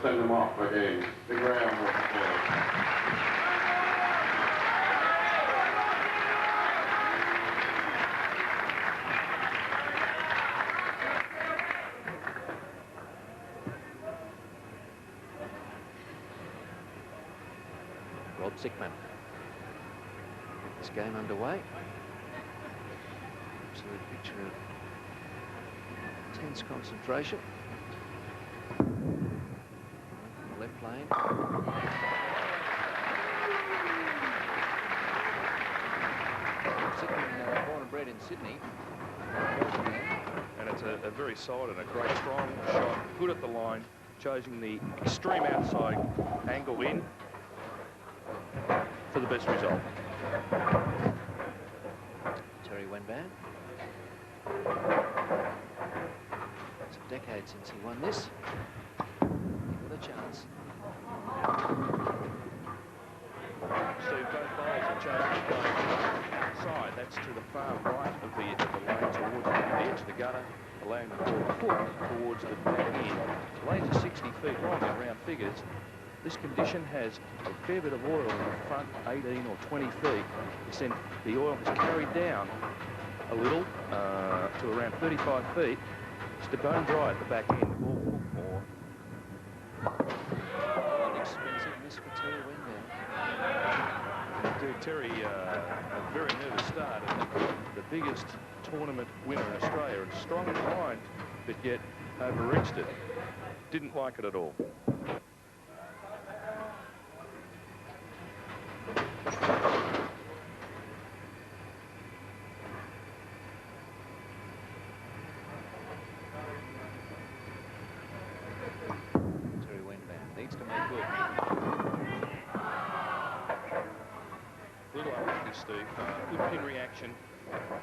send them off again. Big round of applause. Zikman. This game underway. Absolute picture of tense concentration. Left lane. Zikman, born and bred in Sydney. And it's a very solid and a great strong shot. Good at the line, choosing the extreme outside angle in for the best result. Wenban. It's a decade since he won this. With a chance. Steve, both bowls have chosen to play side. That's to the far right of the lane towards the edge of the gutter, allowing the ball to hook towards the back end. The lanes are 60 feet long in round figures. This condition has a fair bit of oil in the front 18 or 20 feet. Then the oil is carried down a little to around 35 feet. It's to bone dry at the back end. The ball will hook more. An expensive miss for Terry Wenban. Indeed, Terry, a very nervous start. The biggest tournament winner in Australia, and strong in the line, but yet overreached it. Didn't like it at all. Steve, good pin reaction,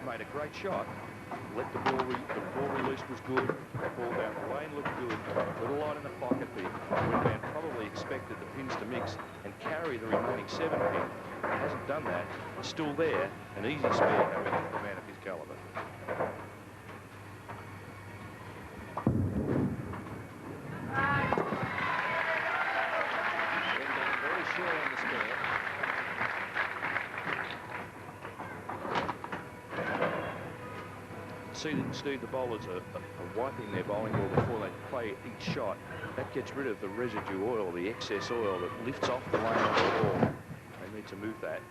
made a great shot. Let the ball release was good. Ball down the lane looked good. Little light in the pocket there. Wenban probably expected the pins to mix and carry the remaining 7 pin. He hasn't done that. It's still there. An easy spare coming in for a man of his caliber. Wenban very sure on the spare. See, Steve, the bowlers are wiping their bowling ball before they play each shot. That gets rid of the residue oil, the excess oil that lifts off the lane of the ball. They need to move that.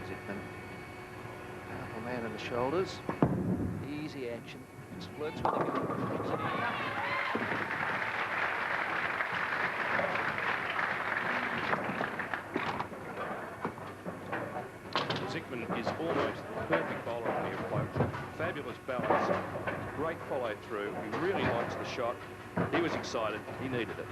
Zikman, powerful man in the shoulders. Easy action. Just flirts with him. Zikman is almost the perfect bowler on the approach. Fabulous balance, great follow through. He really likes the shot. He was excited. He needed it.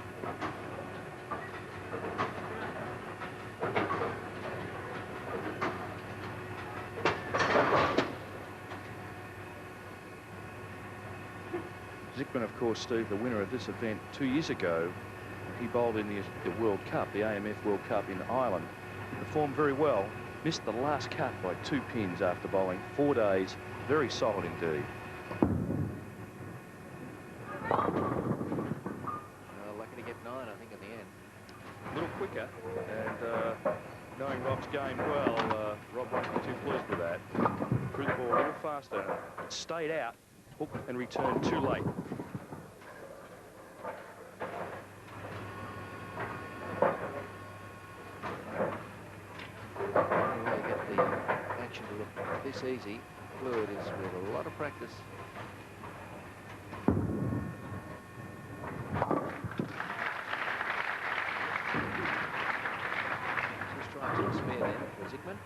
Zikman, of course, Steve, the winner of this event 2 years ago. He bowled in the World Cup, the AMF World Cup in Ireland. He performed very well. Missed the last cut by 2 pins after bowling 4 days. Very solid indeed. Lucky to get 9, I think, in the end. A little quicker, and knowing Rob's game well, Rob won't be too pleased with that. Threw the ball a little faster. It stayed out, hooked and returned too late. To look this easy, fluid is with a lot of practice. Just trying to spare then for Zikman.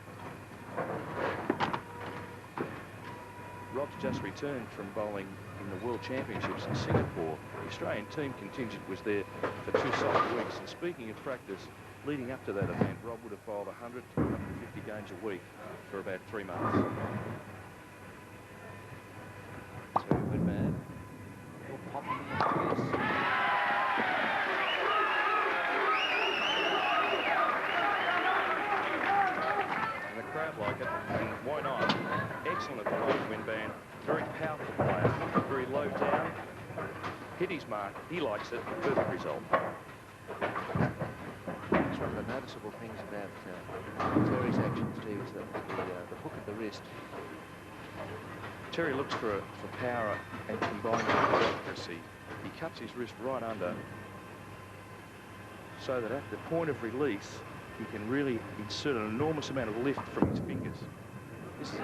Rob's just returned from bowling in the World Championships in Singapore. The Australian team contingent was there for 2 solid weeks. And speaking of practice, leading up to that event, Rob would have bowled 100 to 150 games a week for about 3 months. Terry Wenban. Little pop in the face. hit his mark. He likes it. Perfect result. That's one of the noticeable things about Terry's action, Steve, is that the hook at the wrist. Terry looks for power and combined with accuracy. He cuts his wrist right under so that at the point of release, he can really insert an enormous amount of lift from his fingers. This is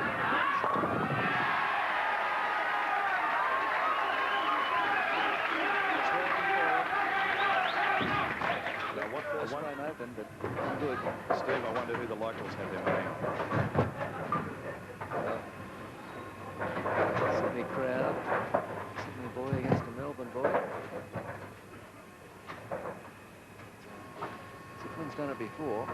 First frame open, but good. Steve, I wonder who the locals have their name. Sydney crowd. Sydney boy against a Melbourne boy. Zikman's done it before.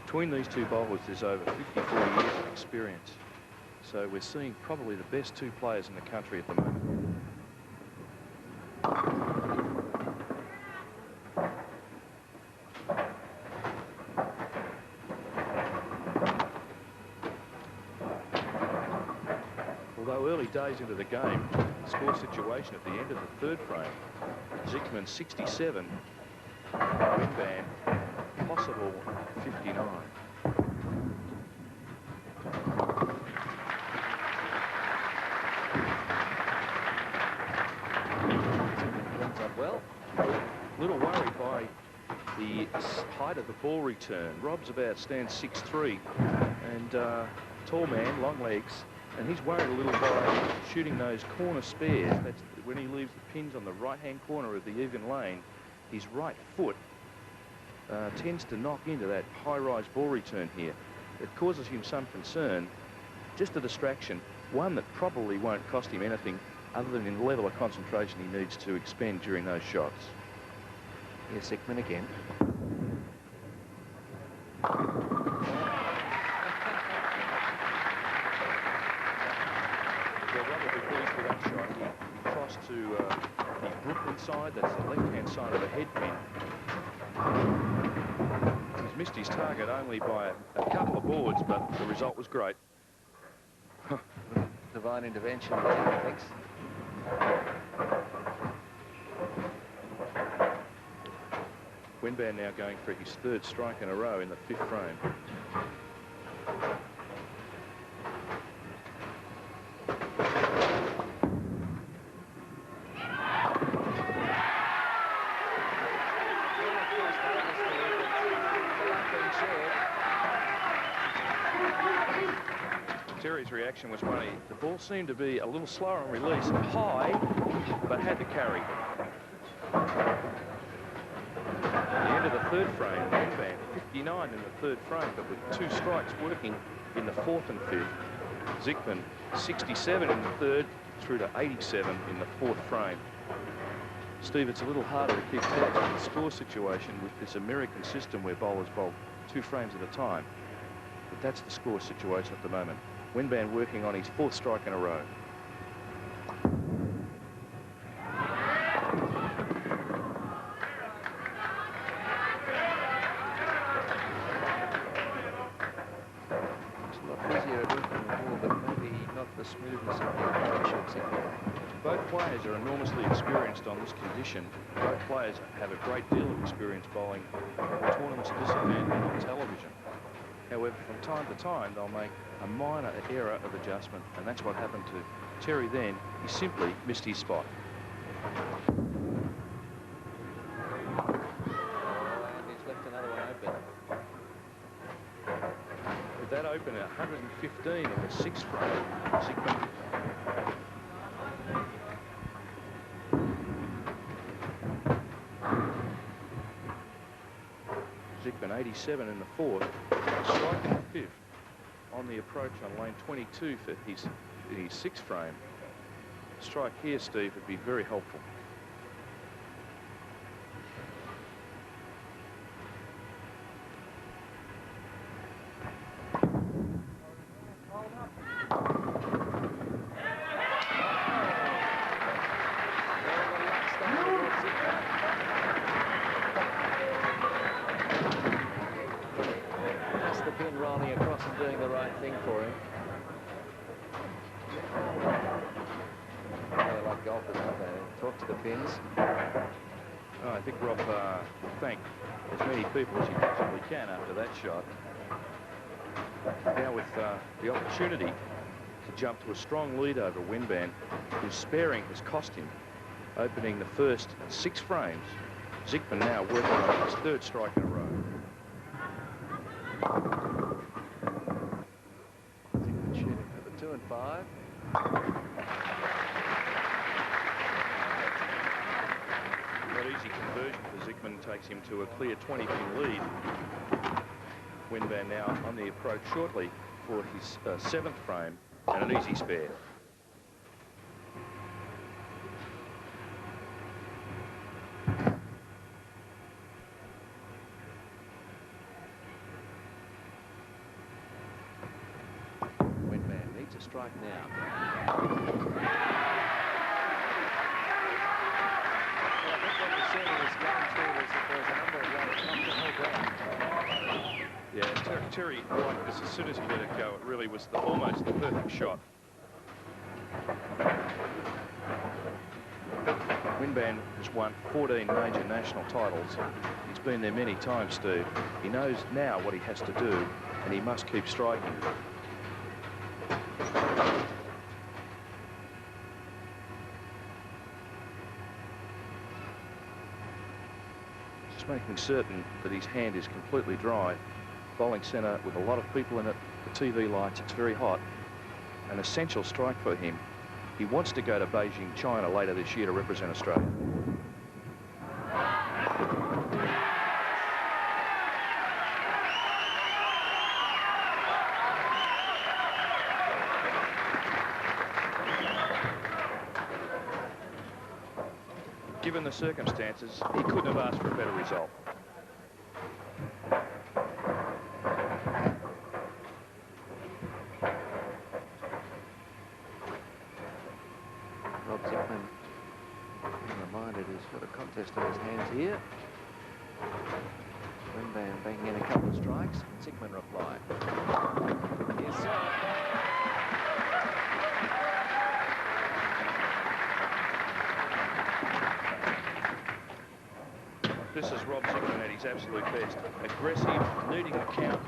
Between these two bowlers, there's over 54 years of experience. So we're seeing probably the best two players in the country at the moment. Although early days into the game, score situation at the end of the third frame, Zikman 67, Wenban possible 59. Runs up well. Little worried by the height of the ball return. Rob's stands 6'3", and tall man, long legs, and he's worried a little by shooting those corner spares. That's when he leaves the pins on the right-hand corner of the even lane. His right foot tends to knock into that high-rise ball return here. It causes him some concern. Just a distraction, one that probably won't cost him anything other than in the level of concentration he needs to expend during those shots. Here's Zikman again. He crossed to the Brooklyn side, that's the left-hand side of the head pin. He's missed his target only by a couple of boards, but the result was great. Divine intervention there, thanks. Wenban now going for his third strike in a row in the fifth frame. Terry's reaction was funny. The ball seemed to be a little slower on release, high, but had to carry. At the end of the third frame, Wenban 59 in the third frame, but with two strikes working in the fourth and fifth. Zikman 67 in the third, through to 87 in the fourth frame. Steve, it's a little harder to keep tabs on the score situation with this American system where bowlers bowl 2 frames at a time. But that's the score situation at the moment. Wenban working on his fourth strike in a row. It's a lot easier at working the ball, but maybe not the smoothness of the approach of Zikman. Both players are enormously experienced on this condition. Both players have a great deal of experience bowling tournaments of this event and on television. However, from time to time, they'll make a minor error of adjustment, and that's what happened to Terry then. He simply missed his spot. And he's left another one open. With that open at 115 in the sixth frame, Zikman Zikman 87 in the fourth, strike in the fifth on the approach on lane 22 for his sixth frame. Strike here, Steve, would be very helpful. The pin rolling across and doing the right thing for him. golfers, aren't they? Talk to the pins. Oh, I think Rob thanked as many people as he possibly can after that shot. Now with the opportunity to jump to a strong lead over Wenban, whose sparing has cost him, opening the first 6 frames. Zikman now working on his 3rd strike in a row. Zikman shooting for the 2 and 5. Not easy conversion for Zikman, takes him to a clear 20-pin lead. Wenban now on the approach shortly for his 7th frame and an easy spare. Wenban needs a strike now. Yeah, Terry liked this as soon as he let it go. It really was almost the perfect shot. Wenban has won 14 major national titles. He's been there many times, Steve. He knows now what he has to do, and he must keep striking. Just making certain that his hand is completely dry. Bowling centre with a lot of people in it, the TV lights, it's very hot. An essential strike for him. He wants to go to Beijing, China later this year to represent Australia. Given the circumstances, he couldn't have asked for a better result. Rob Zikman, I'm reminded he's got a contest on his hands here. Wenban banging in a couple of strikes. Zikman reply. Yes, sir. This is Rob Zikman at his absolute best. Aggressive, needing the count.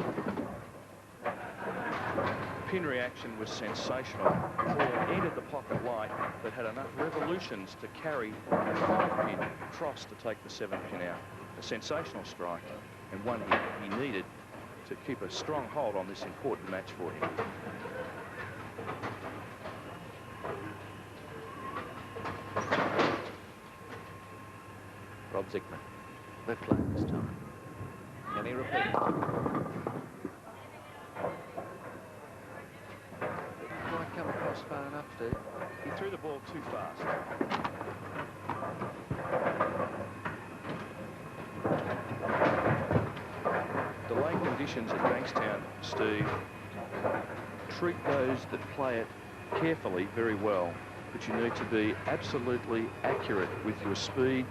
Pin reaction was sensational. Ball entered the pocket light, but had enough revolutions to carry a 5-pin cross to take the 7-pin out. A sensational strike, and one he needed to keep a strong hold on this important match for him. Rob Zikman. Left lane this time. Can he repeat? Didn't quite come across far enough, Steve. He threw the ball too fast. The lane conditions at Bankstown, Steve, treat those that play it carefully very well, but you need to be absolutely accurate with your speed,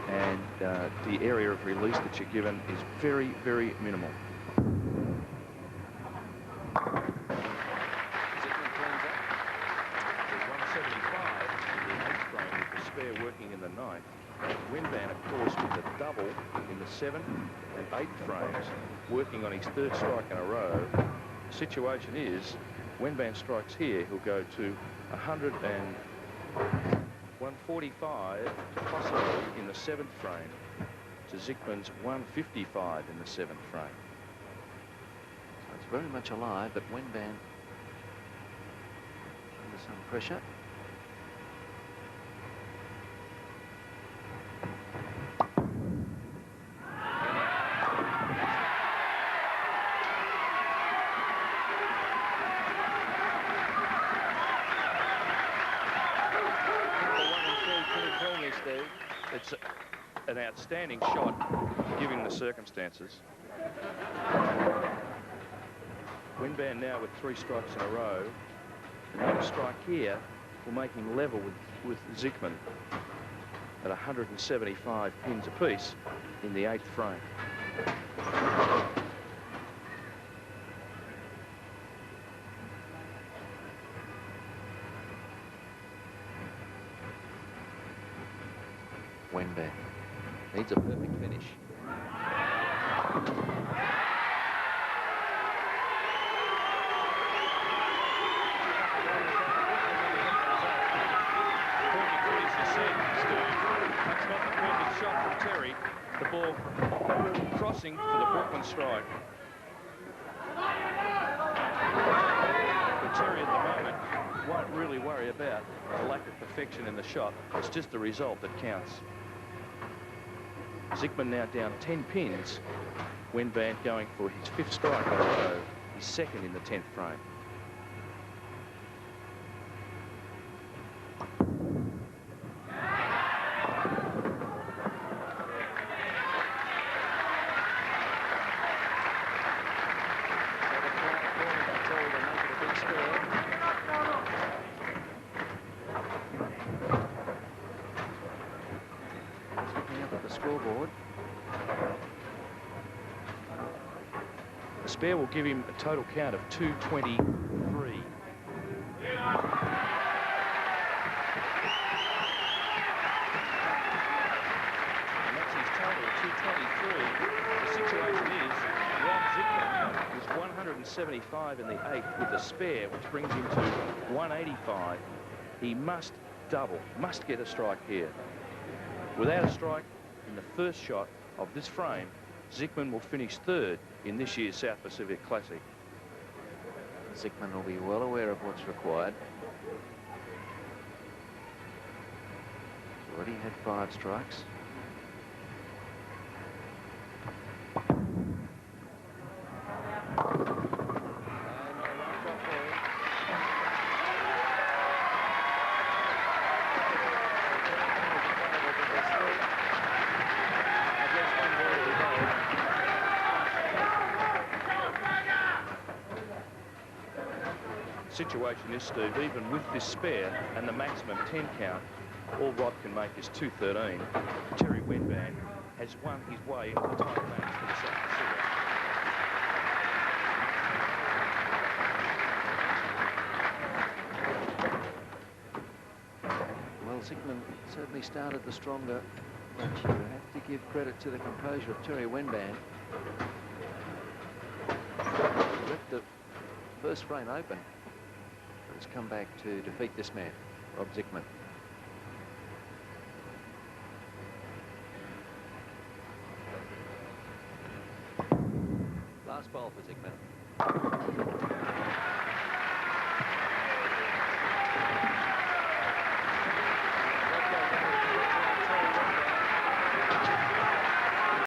and the area of release that you're given is very, very minimal. Zikman cleans up. There's 175 in the 8th frame with the spare working in the 9th. Wenban, of course, with the double in the 7th and 8th frames, working on his 3rd strike in a row. The situation is, Wenban strikes here, he'll go to 145, possibly in the 7th frame, to Zikman's 155 in the 7th frame. So it's very much alive, but Wenban under some pressure. It's an outstanding shot, given the circumstances. Wenban now with 3 strikes in a row. Another strike here will make him level with Zikman at 175 pins apiece in the 8th frame. Wenban. Needs a perfect finish. That's not the perfect shot from Terry. The ball crossing for the Brooklyn strike. But Terry at the moment won't really worry about the lack of perfection in the shot. It's just the result that counts. Zikman now down 10 pins. Wenban going for his 5th strike on the row. He's 2nd in the 10th frame. Scoreboard. The spare will give him a total count of 223. And that's his total, 223. The situation is Rob Zikman was 175 in the 8th with the spare, which brings him to 185. He must double, must get a strike here. Without a strike in the first shot of this frame, Zikman will finish 3rd in this year's South Pacific Classic. Zikman will be well aware of what's required. He's already had 5 strikes. Situation is, Steve, even with this spare and the maximum 10 count, all Rod can make is 213. Terry Wenban has won his way into the title match for the South Pacific. Well, Zikman certainly started the stronger, but you have to give credit to the composure of Terry Wenban. He left the first frame open. Has come back to defeat this man, Rob Zikman. Last ball for Zikman.